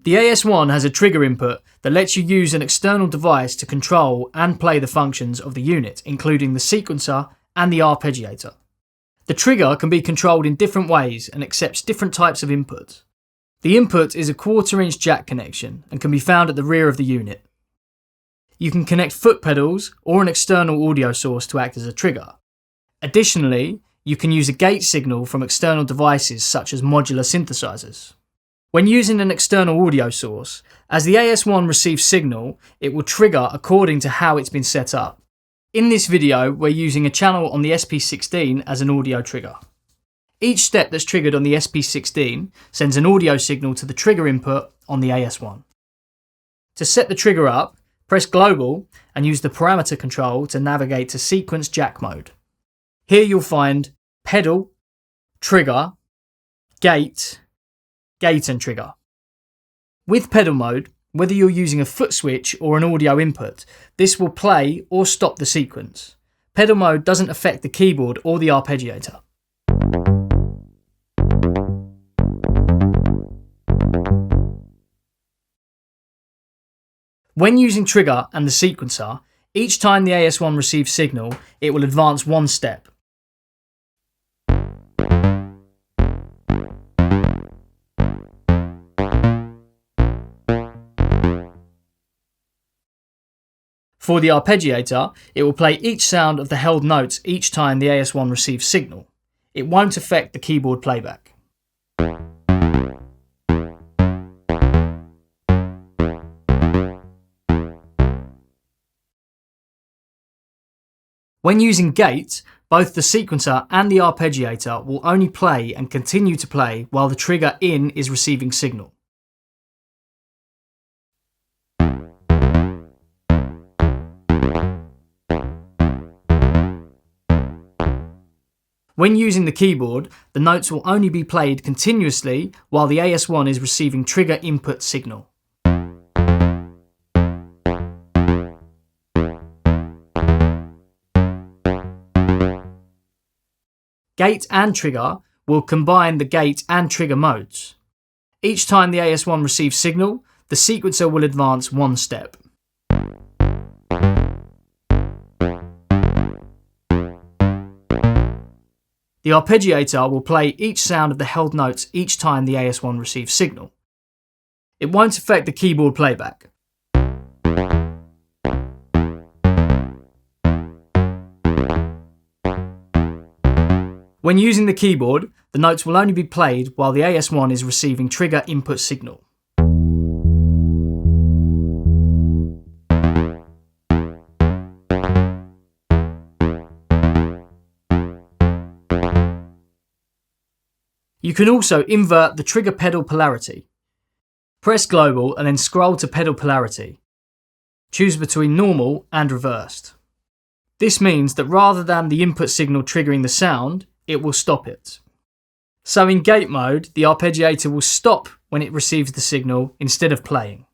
The AS1 has a trigger input that lets you use an external device to control and play the functions of the unit, including the sequencer and the arpeggiator. The trigger can be controlled in different ways and accepts different types of input. The input is a 1/4-inch jack connection and can be found at the rear of the unit. You can connect foot pedals or an external audio source to act as a trigger. Additionally, you can use a gate signal from external devices such as modular synthesizers. When using an external audio source, as the AS1 receives signal, it will trigger according to how it's been set up. In this video, we're using a channel on the SP16 as an audio trigger. Each step that's triggered on the SP16 sends an audio signal to the trigger input on the AS1. To set the trigger up, press Global and use the parameter control to navigate to Sequence Jack mode. Here you'll find Pedal, Trigger, Gate, Gate and Trigger. With pedal mode, whether you're using a foot switch or an audio input, this will play or stop the sequence. Pedal mode doesn't affect the keyboard or the arpeggiator. When using trigger and the sequencer, each time the AS1 receives signal, it will advance one step. For the arpeggiator, it will play each sound of the held notes each time the AS1 receives signal. It won't affect the keyboard playback. When using gate, both the sequencer and the arpeggiator will only play and continue to play while the trigger in is receiving signal. When using the keyboard, the notes will only be played continuously while the AS1 is receiving trigger input signal. Gate and trigger will combine the gate and trigger modes. Each time the AS1 receives signal, the sequencer will advance one step. The arpeggiator will play each sound of the held notes each time the AS1 receives signal. It won't affect the keyboard playback. When using the keyboard, the notes will only be played while the AS1 is receiving trigger input signal. You can also invert the trigger pedal polarity. Press Global and then scroll to pedal polarity. Choose between normal and reversed. This means that rather than the input signal triggering the sound, it will stop it. So in gate mode, the arpeggiator will stop when it receives the signal instead of playing.